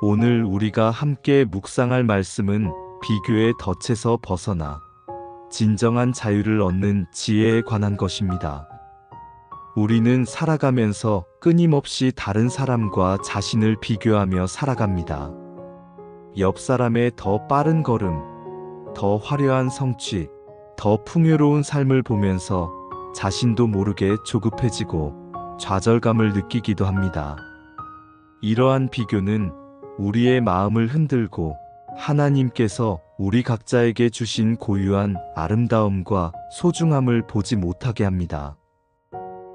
오늘 우리가 함께 묵상할 말씀은 비교의 덫에서 벗어나 진정한 자유를 얻는 지혜에 관한 것입니다. 우리는 살아가면서 끊임없이 다른 사람과 자신을 비교하며 살아갑니다. 옆 사람의 더 빠른 걸음, 더 화려한 성취, 더 풍요로운 삶을 보면서 자신도 모르게 조급해지고 좌절감을 느끼기도 합니다. 이러한 비교는 우리의 마음을 흔들고 하나님께서 우리 각자에게 주신 고유한 아름다움과 소중함을 보지 못하게 합니다.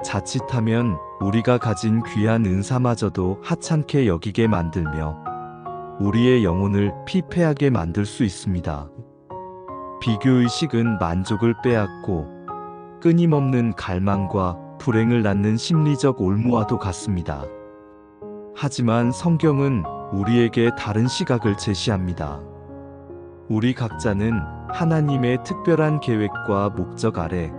자칫하면 우리가 가진 귀한 은사마저도 하찮게 여기게 만들며 우리의 영혼을 피폐하게 만들 수 있습니다. 비교의식은 만족을 빼앗고 끊임없는 갈망과 불행을 낳는 심리적 올무와도 같습니다. 하지만 성경은 우리에게 다른 시각을 제시합니다. 우리 각자는 하나님의 특별한 계획과 목적 아래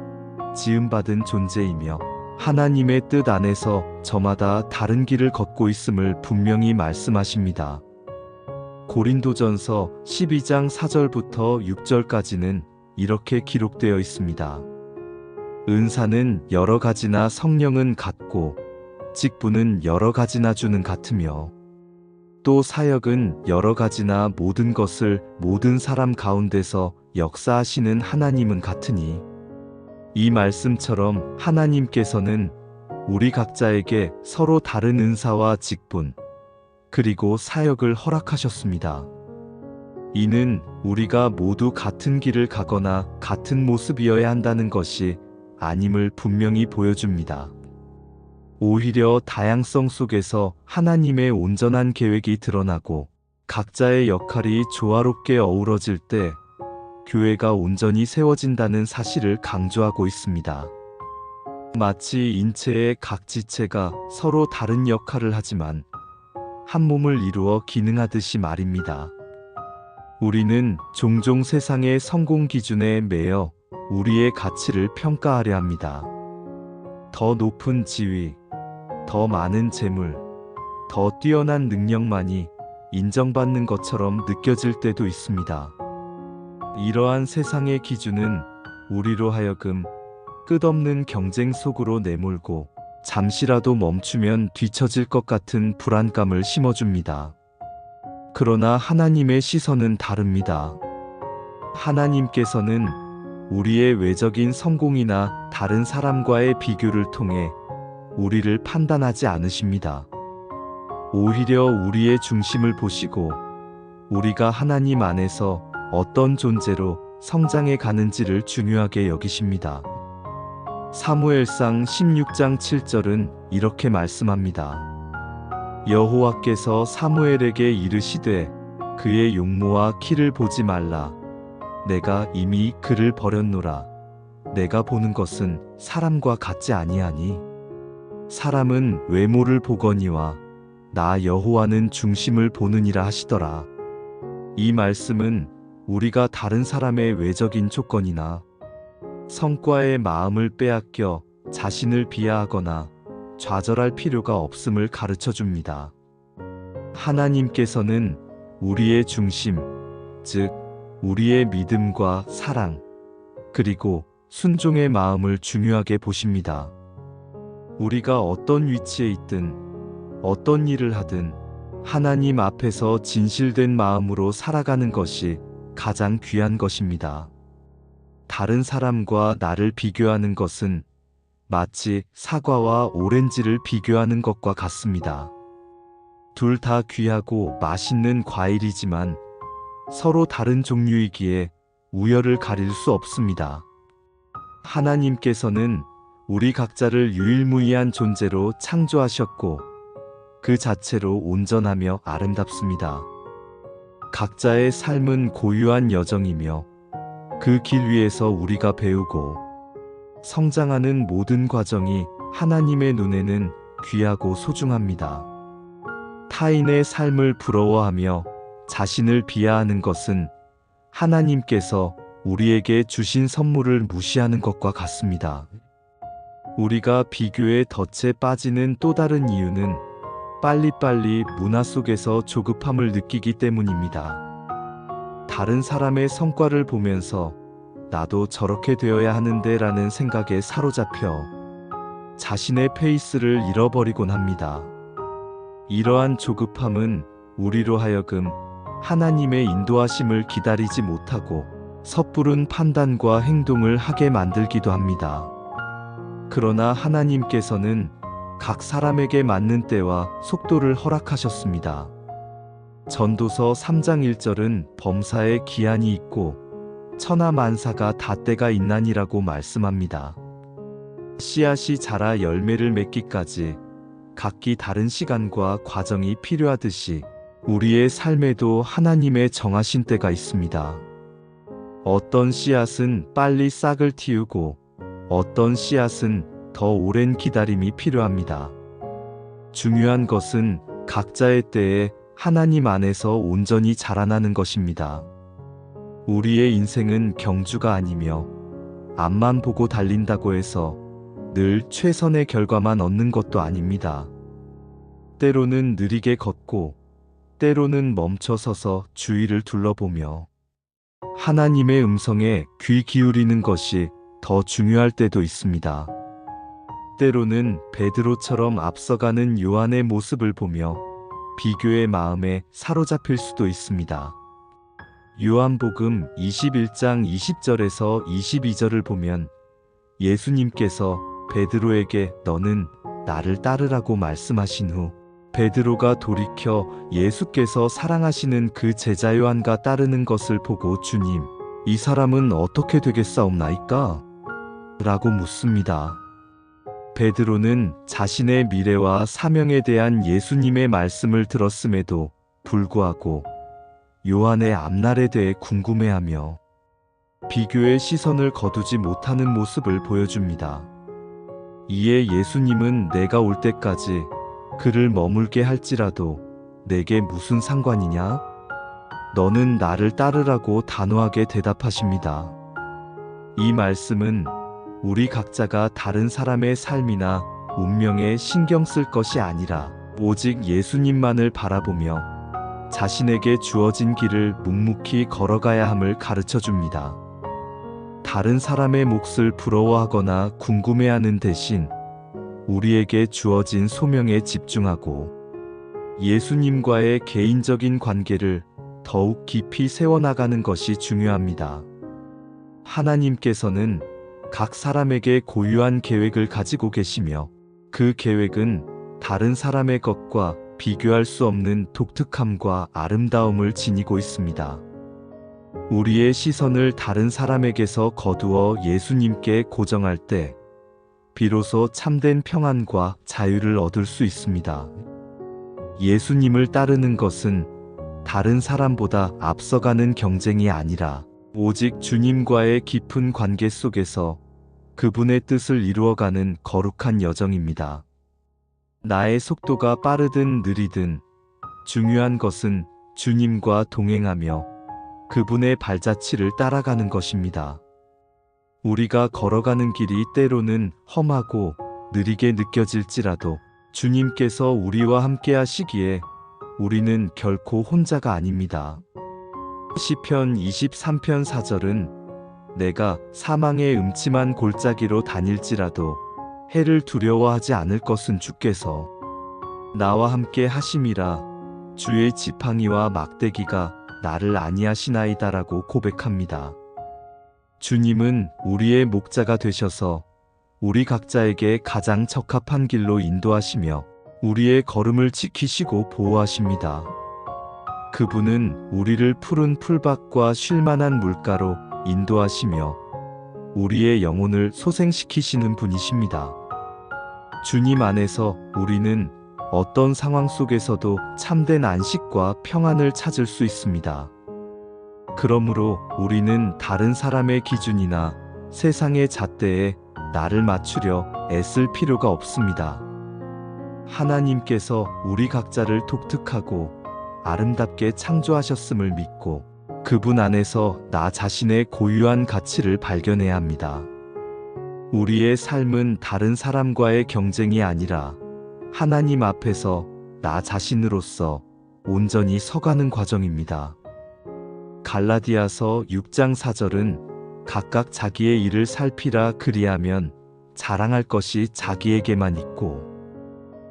지음받은 존재이며 하나님의 뜻 안에서 저마다 다른 길을 걷고 있음을 분명히 말씀하십니다. 고린도전서 12장 4절부터 6절까지는 이렇게 기록되어 있습니다. 은사는 여러 가지나 성령은 같고 직분은 여러 가지나 주는 같으며 또 사역은 여러 가지나 모든 것을 모든 사람 가운데서 역사하시는 하나님은 같으니 이 말씀처럼 하나님께서는 우리 각자에게 서로 다른 은사와 직분 그리고 사역을 허락하셨습니다. 이는 우리가 모두 같은 길을 가거나 같은 모습이어야 한다는 것이 아님을 분명히 보여줍니다. 오히려 다양성 속에서 하나님의 온전한 계획이 드러나고 각자의 역할이 조화롭게 어우러질 때 교회가 온전히 세워진다는 사실을 강조하고 있습니다. 마치 인체의 각 지체가 서로 다른 역할을 하지만 한 몸을 이루어 기능하듯이 말입니다. 우리는 종종 세상의 성공 기준에 매여 우리의 가치를 평가하려 합니다. 더 높은 지위, 더 많은 재물, 더 뛰어난 능력만이 인정받는 것처럼 느껴질 때도 있습니다. 이러한 세상의 기준은 우리로 하여금 끝없는 경쟁 속으로 내몰고 잠시라도 멈추면 뒤처질 것 같은 불안감을 심어줍니다. 그러나 하나님의 시선은 다릅니다. 하나님께서는 우리의 외적인 성공이나 다른 사람과의 비교를 통해 우리를 판단하지 않으십니다. 오히려 우리의 중심을 보시고 우리가 하나님 안에서 어떤 존재로 성장해 가는지를 중요하게 여기십니다. 사무엘상 16장 7절은 이렇게 말씀합니다. 여호와께서 사무엘에게 이르시되 그의 용모와 키를 보지 말라. 내가 이미 그를 버렸노라. 내가 보는 것은 사람과 같지 아니하니 사람은 외모를 보거니와 나 여호와는 중심을 보느니라 하시더라. 이 말씀은 우리가 다른 사람의 외적인 조건이나 성과에 마음을 빼앗겨 자신을 비하하거나 좌절할 필요가 없음을 가르쳐 줍니다. 하나님께서는 우리의 중심, 즉 우리의 믿음과 사랑, 그리고 순종의 마음을 중요하게 보십니다. 우리가 어떤 위치에 있든 어떤 일을 하든 하나님 앞에서 진실된 마음으로 살아가는 것이 가장 귀한 것입니다. 다른 사람과 나를 비교하는 것은 마치 사과와 오렌지를 비교하는 것과 같습니다. 둘 다 귀하고 맛있는 과일이지만 서로 다른 종류이기에 우열을 가릴 수 없습니다. 하나님께서는 우리 각자를 유일무이한 존재로 창조하셨고 그 자체로 온전하며 아름답습니다. 각자의 삶은 고유한 여정이며 그 길 위에서 우리가 배우고 성장하는 모든 과정이 하나님의 눈에는 귀하고 소중합니다. 타인의 삶을 부러워하며 자신을 비하하는 것은 하나님께서 우리에게 주신 선물을 무시하는 것과 같습니다. 우리가 비교의 덫에 빠지는 또 다른 이유는 빨리빨리 문화 속에서 조급함을 느끼기 때문입니다. 다른 사람의 성과를 보면서 나도 저렇게 되어야 하는데 라는 생각에 사로잡혀 자신의 페이스를 잃어버리곤 합니다. 이러한 조급함은 우리로 하여금 하나님의 인도하심을 기다리지 못하고 섣부른 판단과 행동을 하게 만들기도 합니다. 그러나 하나님께서는 각 사람에게 맞는 때와 속도를 허락하셨습니다. 전도서 3장 1절은 범사에 기한이 있고 천하만사가 다 때가 있나니라고 말씀합니다. 씨앗이 자라 열매를 맺기까지 각기 다른 시간과 과정이 필요하듯이 우리의 삶에도 하나님의 정하신 때가 있습니다. 어떤 씨앗은 빨리 싹을 틔우고 어떤 씨앗은 더 오랜 기다림이 필요합니다. 중요한 것은 각자의 때에 하나님 안에서 온전히 자라나는 것입니다. 우리의 인생은 경주가 아니며 앞만 보고 달린다고 해서 늘 최선의 결과만 얻는 것도 아닙니다. 때로는 느리게 걷고 때로는 멈춰서서 주위를 둘러보며 하나님의 음성에 귀 기울이는 것이 더 중요할 때도 있습니다. 때로는 베드로처럼 앞서가는 요한의 모습을 보며 비교의 마음에 사로잡힐 수도 있습니다. 요한복음 21장 20절에서 22절을 보면 예수님께서 베드로에게 너는 나를 따르라고 말씀하신 후 베드로가 돌이켜 예수께서 사랑하시는 그 제자 요한과 따르는 것을 보고 주님, 이 사람은 어떻게 되겠사옵나이까? 라고 묻습니다. 베드로는 자신의 미래와 사명에 대한 예수님의 말씀을 들었음에도 불구하고 요한의 앞날에 대해 궁금해하며 비교의 시선을 거두지 못하는 모습을 보여줍니다. 이에 예수님은 내가 올 때까지 그를 머물게 할지라도 내게 무슨 상관이냐? 너는 나를 따르라고 단호하게 대답하십니다. 이 말씀은 우리 각자가 다른 사람의 삶이나 운명에 신경 쓸 것이 아니라 오직 예수님만을 바라보며 자신에게 주어진 길을 묵묵히 걸어가야 함을 가르쳐 줍니다. 다른 사람의 몫을 부러워하거나 궁금해하는 대신 우리에게 주어진 소명에 집중하고 예수님과의 개인적인 관계를 더욱 깊이 세워나가는 것이 중요합니다. 하나님께서는 각 사람에게 고유한 계획을 가지고 계시며 그 계획은 다른 사람의 것과 비교할 수 없는 독특함과 아름다움을 지니고 있습니다. 우리의 시선을 다른 사람에게서 거두어 예수님께 고정할 때 비로소 참된 평안과 자유를 얻을 수 있습니다. 예수님을 따르는 것은 다른 사람보다 앞서가는 경쟁이 아니라 오직 주님과의 깊은 관계 속에서 그분의 뜻을 이루어가는 거룩한 여정입니다. 나의 속도가 빠르든 느리든 중요한 것은 주님과 동행하며 그분의 발자취를 따라가는 것입니다. 우리가 걸어가는 길이 때로는 험하고 느리게 느껴질지라도 주님께서 우리와 함께 하시기에 우리는 결코 혼자가 아닙니다. 시편 23편 4절은 내가 사망의 음침한 골짜기로 다닐지라도 해를 두려워하지 않을 것은 주께서 나와 함께 하심이라 주의 지팡이와 막대기가 나를 안위하시나이다라고 고백합니다. 주님은 우리의 목자가 되셔서 우리 각자에게 가장 적합한 길로 인도하시며 우리의 걸음을 지키시고 보호하십니다. 그분은 우리를 푸른 풀밭과 쉴만한 물가로 인도하시며 우리의 영혼을 소생시키시는 분이십니다. 주님 안에서 우리는 어떤 상황 속에서도 참된 안식과 평안을 찾을 수 있습니다. 그러므로 우리는 다른 사람의 기준이나 세상의 잣대에 나를 맞추려 애쓸 필요가 없습니다. 하나님께서 우리 각자를 독특하고 아름답게 창조하셨음을 믿고 그분 안에서 나 자신의 고유한 가치를 발견해야 합니다. 우리의 삶은 다른 사람과의 경쟁이 아니라 하나님 앞에서 나 자신으로서 온전히 서가는 과정입니다. 갈라디아서 6장 4절은 각각 자기의 일을 살피라 그리하면 자랑할 것이 자기에게만 있고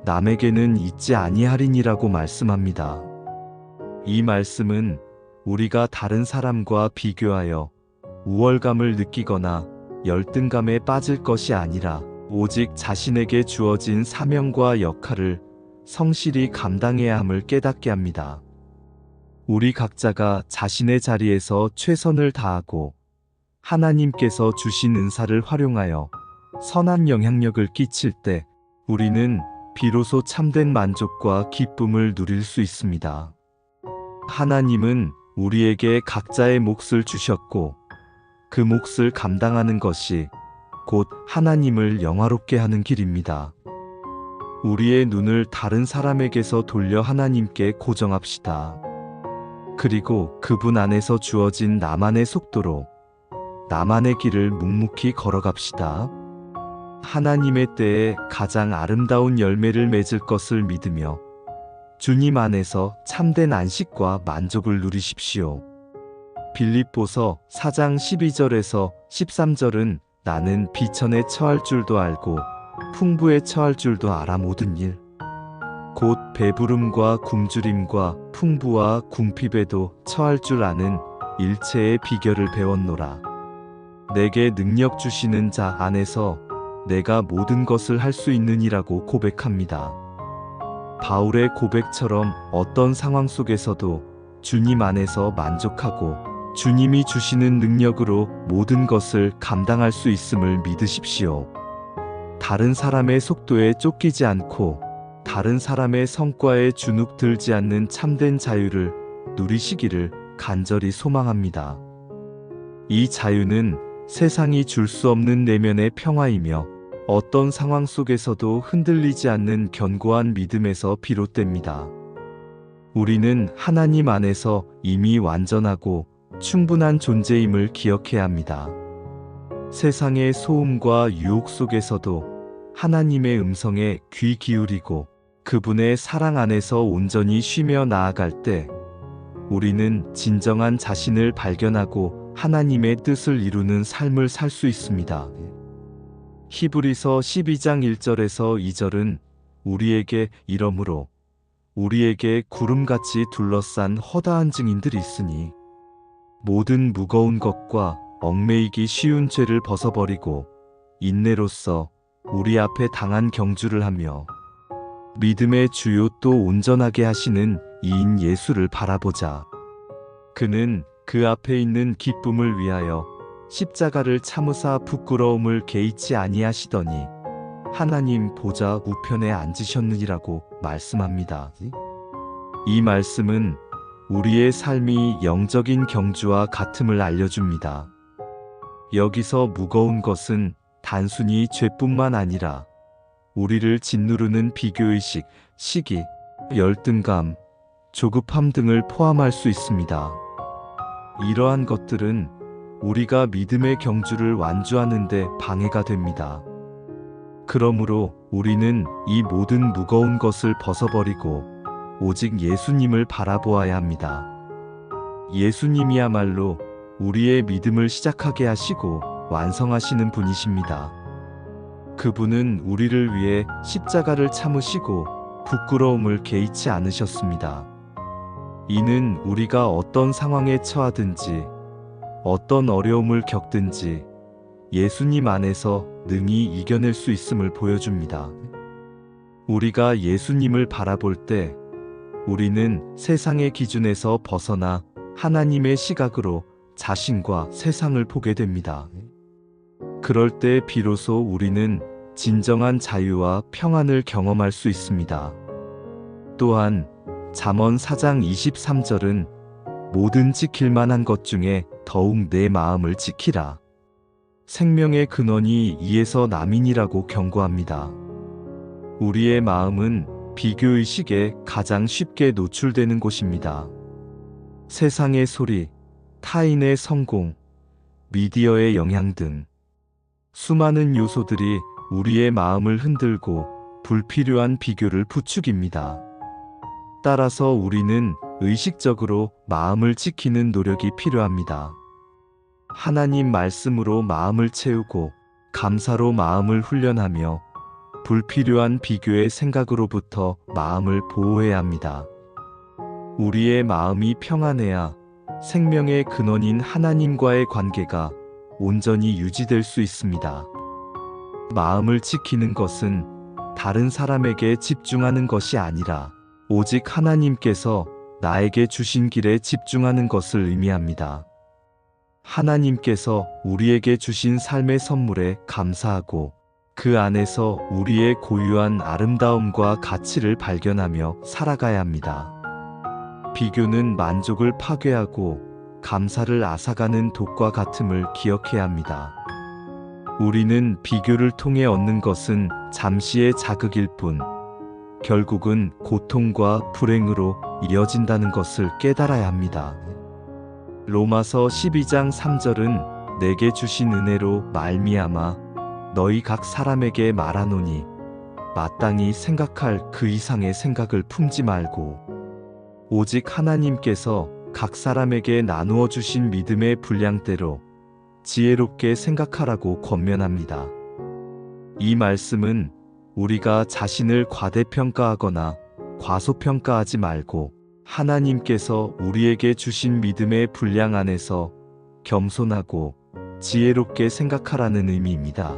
남에게는 있지 아니하리니라고 말씀합니다. 이 말씀은 우리가 다른 사람과 비교하여 우월감을 느끼거나 열등감에 빠질 것이 아니라 오직 자신에게 주어진 사명과 역할을 성실히 감당해야 함을 깨닫게 합니다. 우리 각자가 자신의 자리에서 최선을 다하고 하나님께서 주신 은사를 활용하여 선한 영향력을 끼칠 때 우리는 비로소 참된 만족과 기쁨을 누릴 수 있습니다. 하나님은 우리에게 각자의 몫을 주셨고 그 몫을 감당하는 것이 곧 하나님을 영화롭게 하는 길입니다. 우리의 눈을 다른 사람에게서 돌려 하나님께 고정합시다. 그리고 그분 안에서 주어진 나만의 속도로 나만의 길을 묵묵히 걸어갑시다. 하나님의 때에 가장 아름다운 열매를 맺을 것을 믿으며 주님 안에서 참된 안식과 만족을 누리십시오. 빌립보서 4장 12절에서 13절은 나는 비천에 처할 줄도 알고 풍부에 처할 줄도 알아 모든 일 곧 배부름과 굶주림과 풍부와 궁핍에도 처할 줄 아는 일체의 비결을 배웠노라. 내게 능력 주시는 자 안에서 내가 모든 것을 할 수 있느니라고 고백합니다. 바울의 고백처럼 어떤 상황 속에서도 주님 안에서 만족하고 주님이 주시는 능력으로 모든 것을 감당할 수 있음을 믿으십시오. 다른 사람의 속도에 쫓기지 않고 다른 사람의 성과에 주눅 들지 않는 참된 자유를 누리시기를 간절히 소망합니다. 이 자유는 세상이 줄 수 없는 내면의 평화이며 어떤 상황 속에서도 흔들리지 않는 견고한 믿음에서 비롯됩니다. 우리는 하나님 안에서 이미 완전하고 충분한 존재임을 기억해야 합니다. 세상의 소음과 유혹 속에서도 하나님의 음성에 귀 기울이고 그분의 사랑 안에서 온전히 쉬며 나아갈 때 우리는 진정한 자신을 발견하고 하나님의 뜻을 이루는 삶을 살 수 있습니다. 히브리서 12장 1절에서 2절은 우리에게 이러므로 우리에게 구름같이 둘러싼 허다한 증인들이 있으니 모든 무거운 것과 얽매이기 쉬운 죄를 벗어버리고 인내로써 우리 앞에 당한 경주를 하며 믿음의 주요 또 온전하게 하시는 이인 예수를 바라보자. 그는 그 앞에 있는 기쁨을 위하여 십자가를 참으사 부끄러움을 개의치 아니하시더니 하나님 보좌 우편에 앉으셨느니라고 말씀합니다. 이 말씀은 우리의 삶이 영적인 경주와 같음을 알려줍니다. 여기서 무거운 것은 단순히 죄뿐만 아니라 우리를 짓누르는 비교의식, 시기, 열등감, 조급함 등을 포함할 수 있습니다. 이러한 것들은 우리가 믿음의 경주를 완주하는 데 방해가 됩니다. 그러므로 우리는 이 모든 무거운 것을 벗어버리고 오직 예수님을 바라보아야 합니다. 예수님이야말로 우리의 믿음을 시작하게 하시고 완성하시는 분이십니다. 그분은 우리를 위해 십자가를 참으시고 부끄러움을 개의치 않으셨습니다. 이는 우리가 어떤 상황에 처하든지 어떤 어려움을 겪든지 예수님 안에서 능히 이겨낼 수 있음을 보여줍니다. 우리가 예수님을 바라볼 때 우리는 세상의 기준에서 벗어나 하나님의 시각으로 자신과 세상을 보게 됩니다. 그럴 때 비로소 우리는 진정한 자유와 평안을 경험할 수 있습니다. 또한 잠언 4장 23절은 모든 지킬 만한 것 중에 더욱 내 마음을 지키라. 생명의 근원이 이에서 남이니라고 경고합니다. 우리의 마음은 비교의식에 가장 쉽게 노출되는 곳입니다. 세상의 소리, 타인의 성공, 미디어의 영향 등 수많은 요소들이 우리의 마음을 흔들고 불필요한 비교를 부추깁니다. 따라서 우리는 의식적으로 마음을 지키는 노력이 필요합니다. 하나님 말씀으로 마음을 채우고 감사로 마음을 훈련하며 불필요한 비교의 생각으로부터 마음을 보호해야 합니다. 우리의 마음이 평안해야 생명의 근원인 하나님과의 관계가 온전히 유지될 수 있습니다. 마음을 지키는 것은 다른 사람에게 집중하는 것이 아니라 오직 하나님께서 나에게 주신 길에 집중하는 것을 의미합니다. 하나님께서 우리에게 주신 삶의 선물에 감사하고 그 안에서 우리의 고유한 아름다움과 가치를 발견하며 살아가야 합니다. 비교는 만족을 파괴하고 감사를 앗아가는 독과 같음을 기억해야 합니다. 우리는 비교를 통해 얻는 것은 잠시의 자극일 뿐, 결국은 고통과 불행으로 이어진다는 것을 깨달아야 합니다. 로마서 12장 3절은 내게 주신 은혜로 말미암아 너희 각 사람에게 말하노니 마땅히 생각할 그 이상의 생각을 품지 말고 오직 하나님께서 각 사람에게 나누어 주신 믿음의 분량대로 지혜롭게 생각하라고 권면합니다. 이 말씀은 우리가 자신을 과대평가하거나 과소평가하지 말고 하나님께서 우리에게 주신 믿음의 분량 안에서 겸손하고 지혜롭게 생각하라는 의미입니다.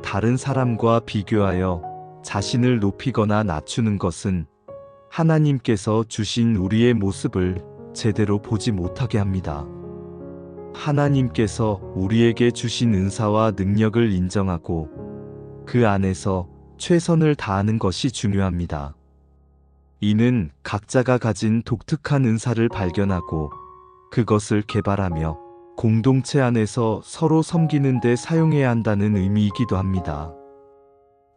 다른 사람과 비교하여 자신을 높이거나 낮추는 것은 하나님께서 주신 우리의 모습을 제대로 보지 못하게 합니다. 하나님께서 우리에게 주신 은사와 능력을 인정하고 그 안에서 최선을 다하는 것이 중요합니다. 이는 각자가 가진 독특한 은사를 발견하고 그것을 개발하며 공동체 안에서 서로 섬기는 데 사용해야 한다는 의미이기도 합니다.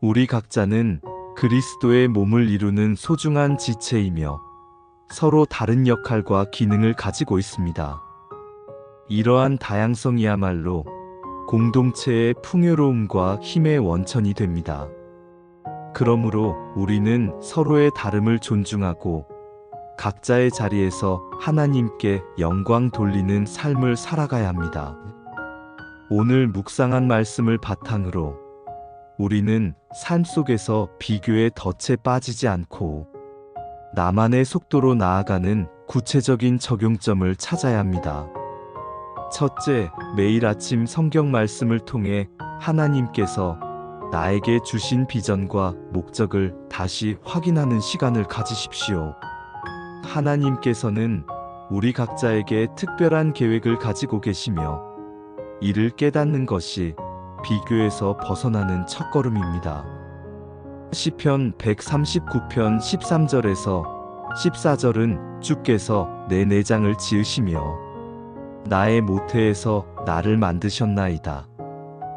우리 각자는 그리스도의 몸을 이루는 소중한 지체이며 서로 다른 역할과 기능을 가지고 있습니다. 이러한 다양성이야말로 공동체의 풍요로움과 힘의 원천이 됩니다. 그러므로 우리는 서로의 다름을 존중하고 각자의 자리에서 하나님께 영광 돌리는 삶을 살아가야 합니다. 오늘 묵상한 말씀을 바탕으로 우리는 삶 속에서 비교의 덫에 빠지지 않고 나만의 속도로 나아가는 구체적인 적용점을 찾아야 합니다. 첫째, 매일 아침 성경 말씀을 통해 하나님께서 나에게 주신 비전과 목적을 다시 확인하는 시간을 가지십시오. 하나님께서는 우리 각자에게 특별한 계획을 가지고 계시며 이를 깨닫는 것이 비교에서 벗어나는 첫걸음입니다. 시편 139편 13절에서 14절은 주께서 내 내장을 지으시며 나의 모태에서 나를 만드셨나이다.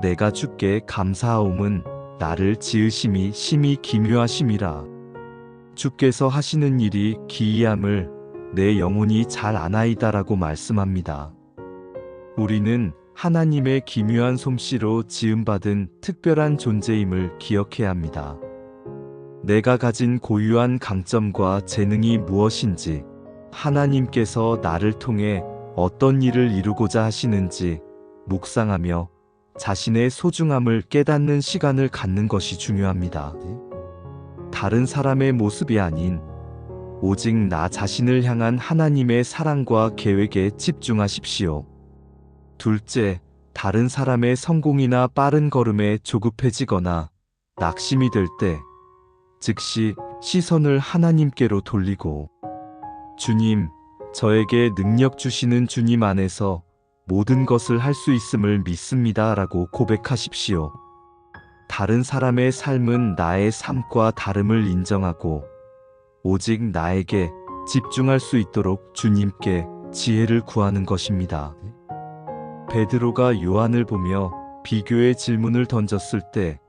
내가 주께 감사하옴은 나를 지으심이 심히 기묘하심이라. 주께서 하시는 일이 기이함을 내 영혼이 잘 아나이다라고 말씀합니다. 우리는 하나님의 기묘한 솜씨로 지음받은 특별한 존재임을 기억해야 합니다. 내가 가진 고유한 강점과 재능이 무엇인지, 하나님께서 나를 통해 어떤 일을 이루고자 하시는지 묵상하며 자신의 소중함을 깨닫는 시간을 갖는 것이 중요합니다. 다른 사람의 모습이 아닌 오직 나 자신을 향한 하나님의 사랑과 계획에 집중하십시오. 둘째, 다른 사람의 성공이나 빠른 걸음에 조급해지거나 낙심이 될 때 즉시 시선을 하나님께로 돌리고 주님, 저에게 능력 주시는 주님 안에서 모든 것을 할 수 있음을 믿습니다 라고 고백하십시오. 다른 사람의 삶은 나의 삶과 다름을 인정하고 오직 나에게 집중할 수 있도록 주님께 지혜를 구하는 것입니다. 베드로가 요한을 보며 비교의 질문을 던졌을 때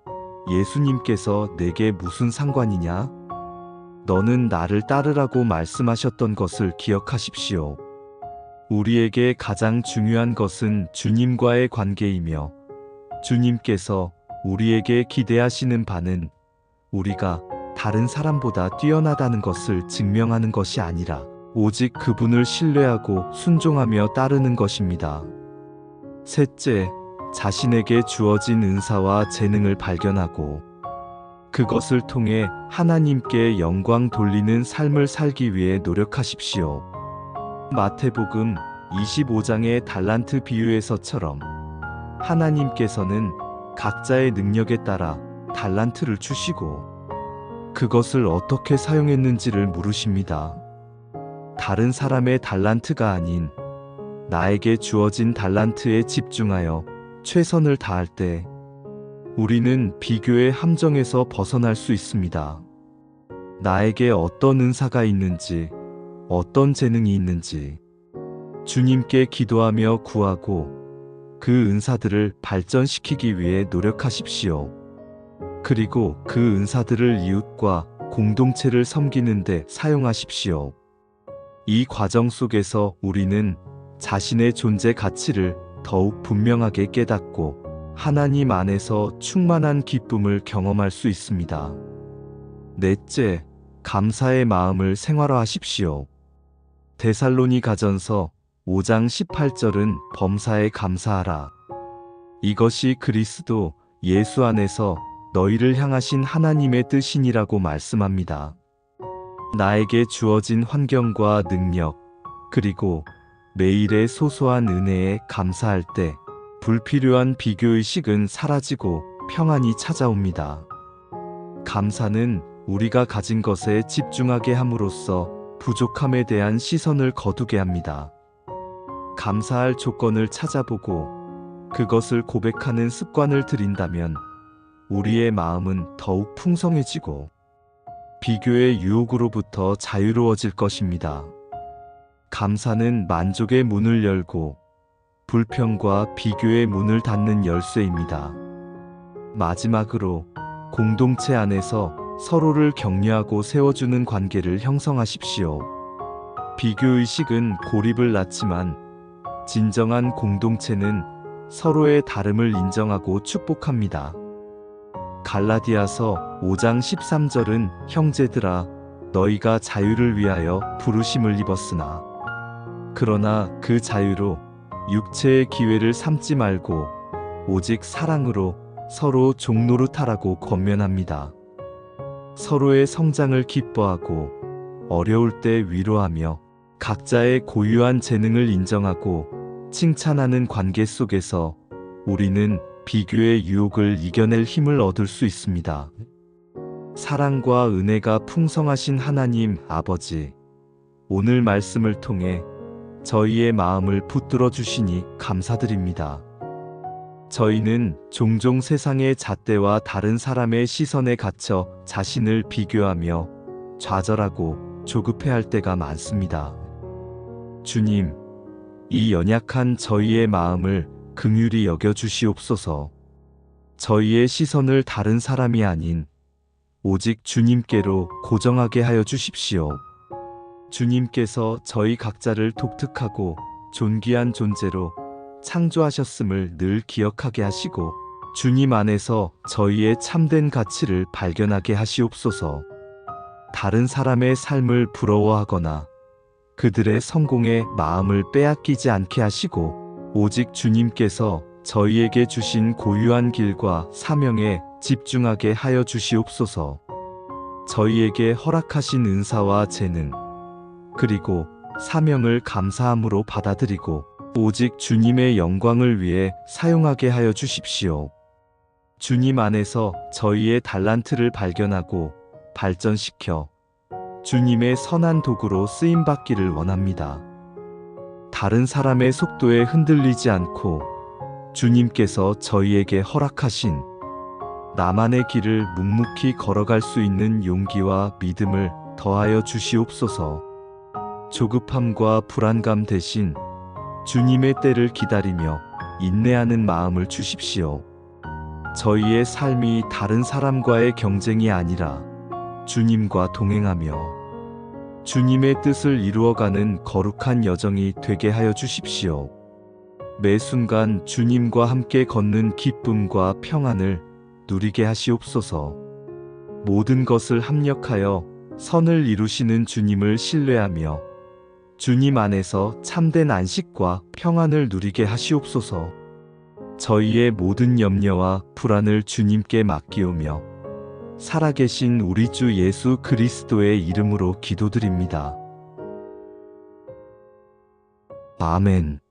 예수님께서 내게 무슨 상관이냐? 너는 나를 따르라고 말씀하셨던 것을 기억하십시오. 우리에게 가장 중요한 것은 주님과의 관계이며 주님께서 우리에게 기대하시는 바는 우리가 다른 사람보다 뛰어나다는 것을 증명하는 것이 아니라 오직 그분을 신뢰하고 순종하며 따르는 것입니다. 셋째, 자신에게 주어진 은사와 재능을 발견하고 그것을 통해 하나님께 영광 돌리는 삶을 살기 위해 노력하십시오. 마태복음 25장의 달란트 비유에서처럼 하나님께서는 각자의 능력에 따라 달란트를 주시고 그것을 어떻게 사용했는지를 물으십니다. 다른 사람의 달란트가 아닌 나에게 주어진 달란트에 집중하여 최선을 다할 때 우리는 비교의 함정에서 벗어날 수 있습니다. 나에게 어떤 은사가 있는지, 어떤 재능이 있는지 주님께 기도하며 구하고 그 은사들을 발전시키기 위해 노력하십시오. 그리고 그 은사들을 이웃과 공동체를 섬기는 데 사용하십시오. 이 과정 속에서 우리는 자신의 존재 가치를 더욱 분명하게 깨닫고 하나님 안에서 충만한 기쁨을 경험할 수 있습니다. 넷째, 감사의 마음을 생활화하십시오. 데살로니가전서 5장 18절은 범사에 감사하라. 이것이 그리스도 예수 안에서 너희를 향하신 하나님의 뜻이니라고 말씀합니다. 나에게 주어진 환경과 능력, 그리고 매일의 소소한 은혜에 감사할 때 불필요한 비교의식은 사라지고 평안이 찾아옵니다. 감사는 우리가 가진 것에 집중하게 함으로써 부족함에 대한 시선을 거두게 합니다. 감사할 조건을 찾아보고 그것을 고백하는 습관을 들인다면 우리의 마음은 더욱 풍성해지고 비교의 유혹으로부터 자유로워질 것입니다. 감사는 만족의 문을 열고 불평과 비교의 문을 닫는 열쇠입니다. 마지막으로 공동체 안에서 서로를 격려하고 세워주는 관계를 형성하십시오. 비교의식은 고립을 낳지만 진정한 공동체는 서로의 다름을 인정하고 축복합니다. 갈라디아서 5장 13절은 형제들아 너희가 자유를 위하여 부르심을 입었으나 그러나 그 자유로 육체의 기회를 삼지 말고 오직 사랑으로 서로 종노릇하라고 권면합니다. 서로의 성장을 기뻐하고 어려울 때 위로하며 각자의 고유한 재능을 인정하고 칭찬하는 관계 속에서 우리는 비교의 유혹을 이겨낼 힘을 얻을 수 있습니다. 사랑과 은혜가 풍성하신 하나님 아버지, 오늘 말씀을 통해 저희의 마음을 붙들어 주시니 감사드립니다. 저희는 종종 세상의 잣대와 다른 사람의 시선에 갇혀 자신을 비교하며 좌절하고 조급해할 때가 많습니다. 주님, 이 연약한 저희의 마음을 긍휼히 여겨 주시옵소서. 저희의 시선을 다른 사람이 아닌 오직 주님께로 고정하게 하여 주십시오. 주님께서 저희 각자를 독특하고 존귀한 존재로 창조하셨음을 늘 기억하게 하시고 주님 안에서 저희의 참된 가치를 발견하게 하시옵소서. 다른 사람의 삶을 부러워하거나 그들의 성공에 마음을 빼앗기지 않게 하시고 오직 주님께서 저희에게 주신 고유한 길과 사명에 집중하게 하여 주시옵소서. 저희에게 허락하신 은사와 재능, 그리고 사명을 감사함으로 받아들이고 오직 주님의 영광을 위해 사용하게 하여 주십시오. 주님 안에서 저희의 달란트를 발견하고 발전시켜 주님의 선한 도구로 쓰임받기를 원합니다. 다른 사람의 속도에 흔들리지 않고 주님께서 저희에게 허락하신 나만의 길을 묵묵히 걸어갈 수 있는 용기와 믿음을 더하여 주시옵소서. 조급함과 불안감 대신 주님의 때를 기다리며 인내하는 마음을 주십시오. 저희의 삶이 다른 사람과의 경쟁이 아니라 주님과 동행하며 주님의 뜻을 이루어가는 거룩한 여정이 되게 하여 주십시오. 매 순간 주님과 함께 걷는 기쁨과 평안을 누리게 하시옵소서. 모든 것을 합력하여 선을 이루시는 주님을 신뢰하며 주님 안에서 참된 안식과 평안을 누리게 하시옵소서. 저희의 모든 염려와 불안을 주님께 맡기오며 살아계신 우리 주 예수 그리스도의 이름으로 기도드립니다. 아멘.